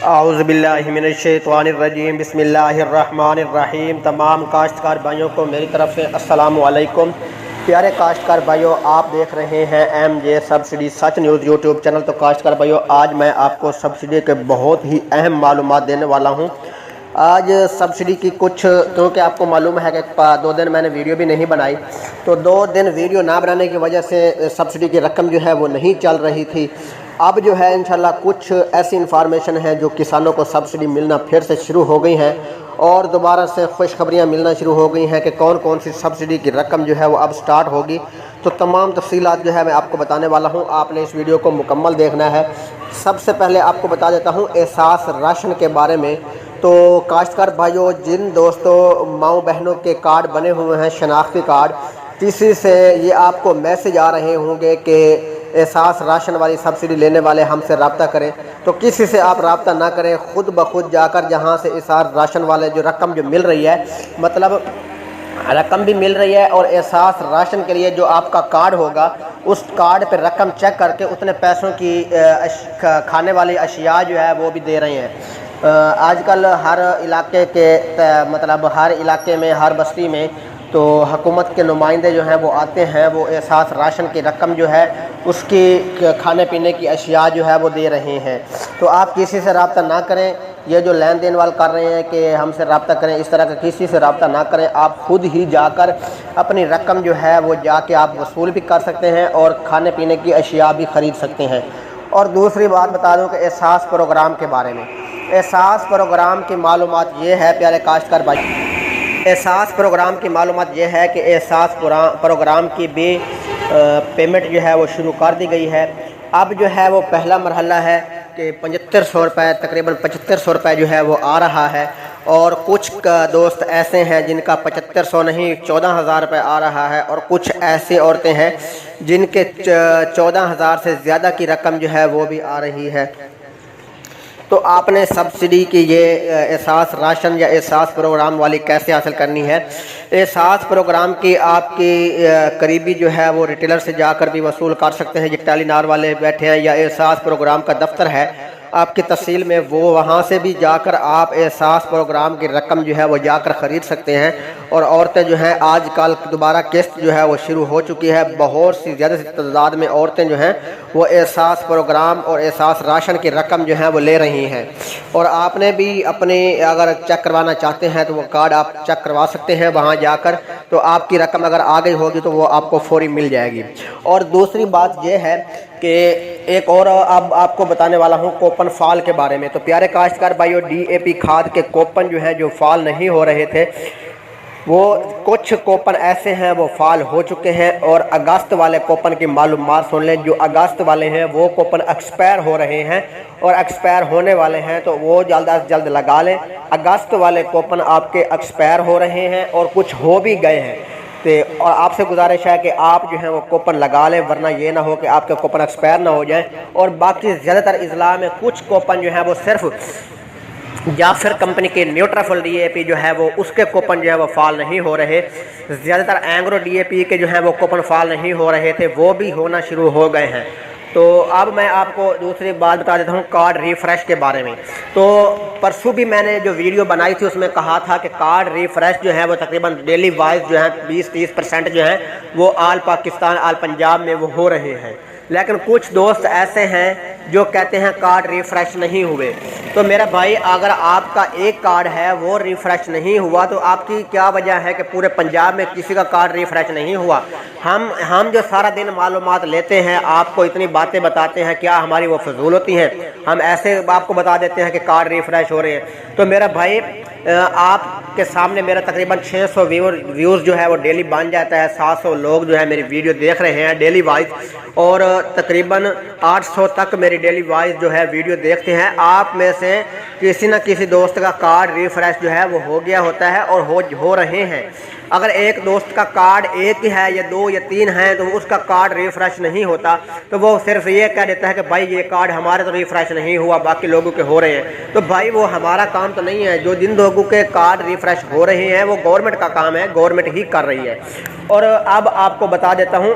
اعوذ باللہ من الشیطان الرجیم، بسم اللہ الرحمن الرحیم۔ تمام کاشتکار بھائیوں کو میری طرف سے السلام علیکم۔ پیارے کاشتکار بھائیوں، آپ دیکھ رہے ہیں ایم جے سبسڈی سچ نیوز یوٹیوب چینل۔ تو کاشتکار بھائیوں، آج میں آپ کو سبسڈی کے بہت ہی اہم معلومات دینے والا ہوں۔ آج سبسڈی کی کچھ، کیونکہ آپ کو معلوم ہے کہ 2 دن میں نے ویڈیو بھی نہیں بنائی، تو 2 دن ویڈیو نہ بنانے کی وجہ سے سبسڈی کی رقم جو ہے وہ نہیں چل رہی تھی۔ اب جو ہے انشاءاللہ کچھ ایسی انفارمیشن ہے جو کسانوں کو سبسڈی ملنا پھر سے شروع ہو گئی ہیں، اور دوبارہ سے خوشخبریاں ملنا شروع ہو گئی ہیں کہ کون کون سی سبسڈی کی رقم جو ہے وہ اب سٹارٹ ہوگی۔ تو تمام تفصیلات جو ہے میں آپ کو بتانے والا ہوں، آپ نے اس ویڈیو کو مکمل دیکھنا ہے۔ سب سے پہلے آپ کو بتا دیتا ہوں احساس راشن کے بارے میں۔ تو کاشتکار بھائیوں، جن دوستوں ماؤں بہنوں کے کارڈ بنے ہوئے ہیں، شناختی کارڈ، کسی سے یہ آپ کو میسج آ رہے ہوں گے کہ احساس راشن والی سبسڈی لینے والے ہم سے رابطہ کریں، تو کسی سے آپ رابطہ نہ کریں، خود بخود جا کر جہاں سے احساس راشن والے جو رقم جو مل رہی ہے، مطلب رقم بھی مل رہی ہے، اور احساس راشن کے لیے جو آپ کا کارڈ ہوگا اس کارڈ پہ رقم چیک کر کے اتنے پیسوں کی کھانے والی اشیاء جو ہے وہ بھی دے رہے ہیں۔ آج کل ہر علاقے کے مطلب ہر علاقے میں، ہر بستی میں تو حکومت کے نمائندے جو ہیں وہ آتے ہیں، وہ احساس راشن کی رقم جو ہے اس کی کھانے پینے کی اشیاء جو ہے وہ دے رہے ہیں۔ تو آپ کسی سے رابطہ نہ کریں، یہ جو لین دین والے کر رہے ہیں کہ ہم سے رابطہ کریں، اس طرح کا کسی سے رابطہ نہ کریں۔ آپ خود ہی جا کر اپنی رقم جو ہے وہ جا کے آپ وصول بھی کر سکتے ہیں اور کھانے پینے کی اشیاء بھی خرید سکتے ہیں۔ اور دوسری بات بتا دوں کہ احساس پروگرام کے بارے میں۔ احساس پروگرام کی معلومات یہ ہے پیارے کاشتکار بھائی، احساس پروگرام کی معلومات یہ ہے کہ احساس پروگرام کی بھی پیمنٹ جو ہے وہ شروع کر دی گئی ہے۔ اب جو ہے وہ پہلا مرحلہ ہے کہ 7500 روپے، تقریباً 7500 روپے جو ہے وہ آ رہا ہے، اور کچھ دوست ایسے ہیں جن کا 7500 نہیں 14000 روپے آ رہا ہے، اور کچھ ایسی عورتیں ہیں جن کے 14000 سے زیادہ کی رقم جو ہے وہ بھی آ رہی ہے۔ تو آپ نے سبسڈی کی یہ احساس راشن یا احساس پروگرام والی کیسے حاصل کرنی ہے؟ احساس پروگرام کی آپ کی قریبی جو ہے وہ ریٹیلر سے جا کر بھی وصول کر سکتے ہیں، یہ ٹیلی نار والے بیٹھے ہیں، یا احساس پروگرام کا دفتر ہے آپ کی تحصیل میں، وہ وہاں سے بھی جا کر آپ احساس پروگرام کی رقم جو ہے وہ جا کر خرید سکتے ہیں۔ اور عورتیں جو ہیں آج کل دوبارہ قسط جو ہے وہ شروع ہو چکی ہے، بہت سی زیادہ سی تعداد میں عورتیں جو ہیں وہ احساس پروگرام اور احساس راشن کی رقم جو ہے وہ لے رہی ہیں۔ اور آپ نے بھی اپنے اگر چیک کروانا چاہتے ہیں تو وہ کارڈ آپ چیک کروا سکتے ہیں وہاں جا کر، تو آپ کی رقم اگر آ گئی ہوگی تو وہ آپ کو فوری مل جائے گی۔ اور دوسری بات یہ ہے کہ ایک اور اب آپ کو بتانے والا ہوں کوپن فال کے بارے میں۔ تو پیارے کاشتکار بھائیو، ڈی اے پی کھاد کے کوپن جو ہیں جو فال نہیں ہو رہے تھے، وہ کچھ کوپن ایسے ہیں وہ فال ہو چکے ہیں۔ اور اگست والے کوپن کی معلومات سن لیں، جو اگست والے ہیں وہ کوپن ایکسپائر ہو رہے ہیں اور ایکسپائر ہونے والے ہیں، تو وہ جلد از جلد لگا لیں۔ اگست والے کوپن آپ کے ایکسپائر ہو رہے ہیں اور کچھ ہو بھی گئے ہیں، اور آپ سے گزارش ہے کہ آپ جو ہیں وہ کوپن لگا لیں، ورنہ یہ نہ ہو کہ آپ کے کوپن ایکسپائر نہ ہو جائیں۔ اور باقی زیادہ تر اضلاع میں کچھ کوپن جو ہیں وہ صرف جعفر کمپنی کے نیوٹرافل ڈی اے پی جو ہے وہ اس کے کوپن جو ہے وہ فال نہیں ہو رہے، زیادہ تر اینگرو ڈی اے پی کے جو ہیں وہ کوپن فال نہیں ہو رہے تھے، وہ بھی ہونا شروع ہو گئے ہیں۔ تو اب میں آپ کو دوسری بات بتا دیتا ہوں کارڈ ریفریش کے بارے میں۔ تو پرسوں بھی میں نے جو ویڈیو بنائی تھی اس میں کہا تھا کہ کارڈ ریفریش جو ہے وہ تقریباً ڈیلی وائز جو ہے 20-30% جو ہیں وہ آل پاکستان، آل پنجاب میں وہ ہو رہے ہیں، لیکن کچھ دوست ایسے ہیں جو کہتے ہیں کارڈ ریفریش نہیں ہوئے۔ تو میرا بھائی، اگر آپ کا ایک کارڈ ہے وہ ریفریش نہیں ہوا تو آپ کی کیا وجہ ہے کہ پورے پنجاب میں کسی کا کارڈ ریفریش نہیں ہوا؟ ہم جو سارا دن معلومات لیتے ہیں، آپ کو اتنی باتیں بتاتے ہیں، کیا ہماری وہ فضول ہوتی ہیں؟ ہم ایسے آپ کو بتا دیتے ہیں کہ کارڈ ریفریش ہو رہے ہیں؟ تو میرا بھائی، آپ کے سامنے میرا تقریباً 600 ویوز جو ہے وہ ڈیلی بن جاتا ہے، 700 لوگ جو ہے میری ویڈیو دیکھ رہے ہیں ڈیلی وائز، اور تقریباً 800 تک میری ڈیلی وائز جو ہے ویڈیو دیکھتے ہیں۔ آپ میں سے کسی نہ کسی دوست کا کارڈ ریفریش جو ہے وہ ہو گیا ہوتا ہے اور ہو رہے ہیں۔ اگر ایک دوست کا کارڈ ایک ہے یا 2 یا 3 ہیں تو اس کا کارڈ ریفریش نہیں ہوتا، تو وہ صرف یہ کہہ دیتا ہے کہ بھائی یہ کارڈ ہمارے تو ریفریش نہیں ہوا، باقی لوگوں کے ہو رہے ہیں۔ تو بھائی وہ ہمارا کام تو نہیں ہے، جو جن لوگوں کے کارڈ ریفریش ہو رہے ہیں وہ گورنمنٹ کا کام ہے، گورنمنٹ ہی کر رہی ہے۔ اور اب آپ کو بتا دیتا ہوں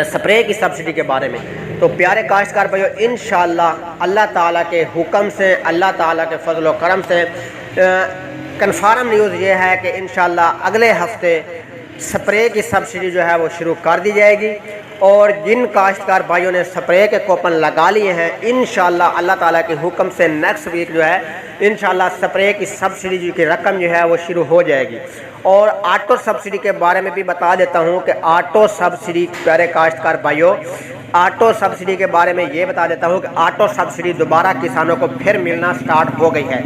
سپرے کی سبسڈی کے بارے میں۔ تو پیارے کاشتکار بھائیو انشاءاللہ اللہ تعالیٰ کے حکم سے، اللہ تعالیٰ کے فضل و کرم سے کنفرم نیوز یہ ہے کہ انشاءاللہ اگلے ہفتے سپرے کی سبسڈی جو ہے وہ شروع کر دی جائے گی، اور جن کاشتکار بھائیوں نے سپرے کے کوپن لگا لیے ہیں انشاءاللہ اللہ تعالیٰ کے حکم سے نیکسٹ ویک جو ہے انشاءاللہ سپرے کی سبسڈی کی رقم جو ہے وہ شروع ہو جائے گی۔ اور آٹو سبسڈی کے بارے میں بھی بتا دیتا ہوں کہ آٹو سبسڈی پیارے کاشتکار بھائیوں، آٹو سبسڈی کے بارے میں یہ بتا دیتا ہوں کہ آٹو سبسڈی دوبارہ کسانوں کو پھر ملنا سٹارٹ ہو گئی ہے۔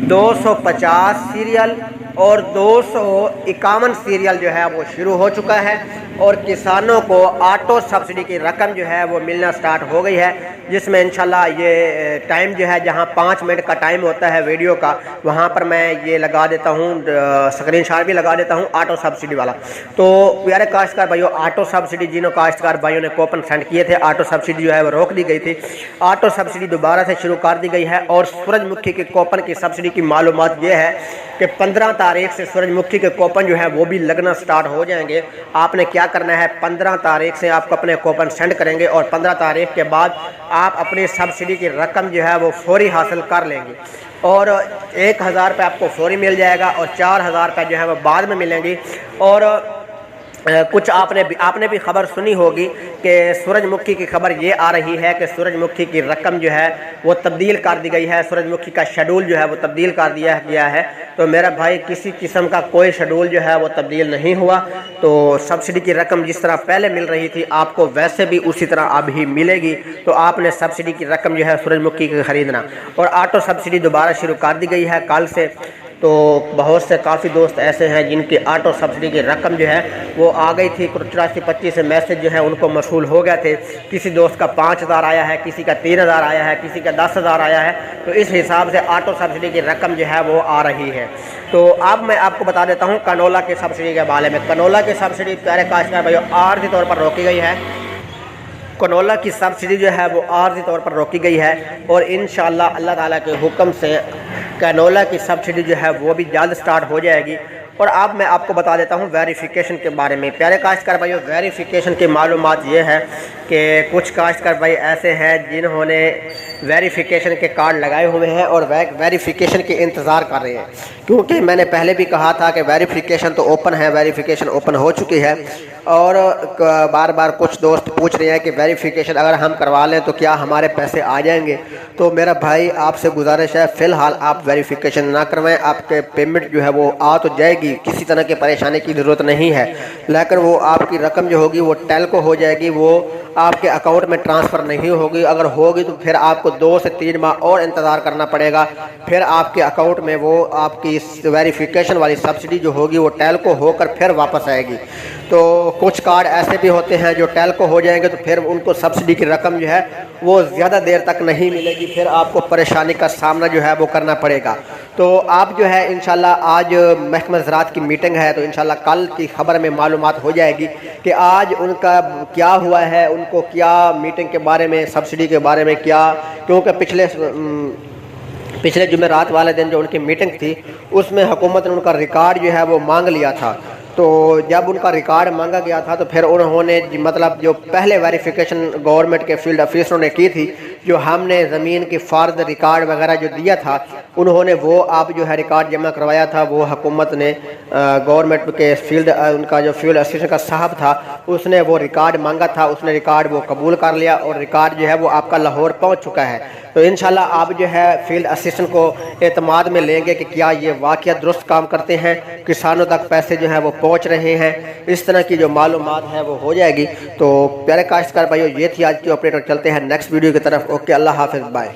250 سیریل اور 251 سیریل جو ہے وہ شروع ہو چکا ہے، اور کسانوں کو آٹو سبسڈی کی رقم جو ہے وہ ملنا سٹارٹ ہو گئی ہے، جس میں انشاءاللہ یہ ٹائم جو ہے جہاں 5 منٹ کا ٹائم ہوتا ہے ویڈیو کا، وہاں پر میں یہ لگا دیتا ہوں، اسکرین شاٹ بھی لگا دیتا ہوں آٹو سبسڈی والا۔ تو پیارے کاشتکار بھائیوں آٹو سبسڈی جنہوں کاشتکار بھائیوں نے کوپن سینڈ کیے تھے، آٹو سبسڈی جو ہے وہ روک دی گئی تھی، آٹو سبسڈی دوبارہ سے شروع کر دی گئی ہے۔ اور سورج مکھی کے کوپن کی سبسڈی کی معلومات یہ ہے کہ 15 تاریخ سے سورج مکھی کے کوپن جو ہے وہ بھی لگنا سٹارٹ ہو جائیں گے۔ آپ نے کیا کرنا ہے، 15 تاریخ سے آپ کو اپنے کوپن سینڈ کریں گے، اور 15 تاریخ کے بعد آپ اپنی سبسڈی کی رقم جو ہے وہ فوری حاصل کر لیں گے، اور 1000 روپے آپ کو فوری مل جائے گا، اور 4000 روپے جو ہے وہ بعد میں ملیں گی۔ اور کچھ آپ نے بھی خبر سنی ہوگی کہ سورج مکھی کی خبر یہ آ رہی ہے کہ سورج مکھی کی رقم جو ہے وہ تبدیل کر دی گئی ہے، سورج مکھی کا شیڈول جو ہے وہ تبدیل کر دیا گیا ہے۔ تو میرا بھائی کسی قسم کا کوئی شیڈول جو ہے وہ تبدیل نہیں ہوا، تو سبسڈی کی رقم جس طرح پہلے مل رہی تھی آپ کو ویسے بھی اسی طرح اب ہی ملے گی۔ تو آپ نے سبسڈی کی رقم جو ہے سورج مکھی کی خریدنا، اور آٹو سبسڈی دوبارہ شروع کر دی گئی ہے کل سے۔ تو بہت سے کافی دوست ایسے ہیں جن کی آٹو سبسڈی کی رقم جو ہے وہ آ گئی تھی، 8425 سے میسج جو ہے ان کو موصول ہو گئے تھے، کسی دوست کا 5000 آیا ہے، کسی کا 3000 آیا ہے، کسی کا 10000 آیا ہے، تو اس حساب سے آٹو سبسڈی کی رقم جو ہے وہ آ رہی ہے۔ تو اب میں آپ کو بتا دیتا ہوں کنولا کی سبسڈی کے بارے میں۔ کنولا کی سبسڈی پیارے کاشتکار بھائیو عارضی طور پر روکی گئی ہے، کنولا کی سبسڈی جو ہے وہ عارضی طور پر روکی گئی ہے، اور انشاءاللہ اللہ تعالیٰ کے حکم سے کنولا کی سبسڈی جو ہے وہ بھی جلد سٹارٹ ہو جائے گی۔ اور اب میں آپ کو بتا دیتا ہوں ویریفیکیشن کے بارے میں۔ پیارے کاشتکار بھائیو ویریفیکیشن کی معلومات یہ ہے کہ کچھ کاشتکار بھائی ایسے ہیں جنہوں نے ویریفیکیشن کے کارڈ لگائے ہوئے ہیں اور ویریفیکیشن کے انتظار کر رہے ہیں، کیونکہ میں نے پہلے بھی کہا تھا کہ ویریفیکیشن تو اوپن ہے، ویریفیکیشن اوپن ہو چکی ہے، اور بار بار کچھ دوست پوچھ رہے ہیں کہ ویریفیکیشن اگر ہم کروا لیں تو کیا ہمارے پیسے آ جائیں گے۔ تو میرا بھائی آپ سے گزارش ہے فی الحال آپ ویریفیکیشن نہ کروائیں، آپ کے پیمنٹ جو ہے وہ آ تو جائے گی، کسی طرح کی پریشانی کی ضرورت نہیں ہے، لیکن وہ آپ کی رقم جو ہوگی وہ ٹیلکو ہو جائے گی، وہ آپ کے اکاؤنٹ میں ٹرانسفر نہیں ہوگی۔ اگر ہوگی تو پھر آپ کو 2 سے 3 ماہ اور انتظار کرنا پڑے گا، پھر آپ کے اکاؤنٹ میں وہ آپ کی ویریفیکیشن والی سبسڈی جو ہوگی وہ ٹیلکو ہو کر پھر واپس آئے گی۔ تو کچھ کارڈ ایسے بھی ہوتے ہیں جو ٹیلکو ہو جائیں گے تو پھر ان کو سبسڈی کی رقم جو ہے وہ زیادہ دیر تک نہیں ملے گی، پھر آپ کو پریشانی کا سامنا جو ہے وہ کرنا پڑے گا۔ تو آپ جو ہے انشاءاللہ آج محکمہ زراعت کی میٹنگ ہے، تو انشاءاللہ کل کی خبر میں معلومات ہو جائے گی کہ آج ان کا کیا ہوا ہے، ان کو کیا میٹنگ کے بارے میں، سبسڈی کے بارے میں کیا، کیونکہ پچھلے جمعرات والے دن جو ان کی میٹنگ تھی اس میں حکومت نے ان کا ریکارڈ جو ہے وہ مانگ لیا تھا۔ تو جب ان کا ریکارڈ مانگا گیا تھا تو پھر انہوں نے مطلب جو پہلے ویریفیکیشن گورنمنٹ کے فیلڈ آفیسروں نے کی تھی، جو ہم نے زمین کی فرد ریکارڈ وغیرہ جو دیا تھا، انہوں نے وہ آپ جو ہے ریکارڈ جمع کروایا تھا، وہ حکومت نے گورنمنٹ کے فیلڈ ان کا جو فیلڈ اسسٹنٹ کا صاحب تھا اس نے وہ ریکارڈ مانگا تھا، اس نے ریکارڈ وہ قبول کر لیا، اور ریکارڈ جو ہے وہ آپ کا لاہور پہنچ چکا ہے۔ تو انشاءاللہ آپ جو ہے فیلڈ اسسٹنٹ کو اعتماد میں لیں گے کہ کیا یہ واقعہ درست کام کرتے ہیں، کسانوں تک پیسے جو ہیں وہ پہنچ رہے ہیں، اس طرح کی جو معلومات ہے وہ ہو جائے گی۔ تو پیارے کاشتکار بھائیو یہ تھی آج کی اپڈیٹ، اور چلتے ہیں نیکسٹ ویڈیو کی طرف۔ اوکے، اللہ حافظ، بائے۔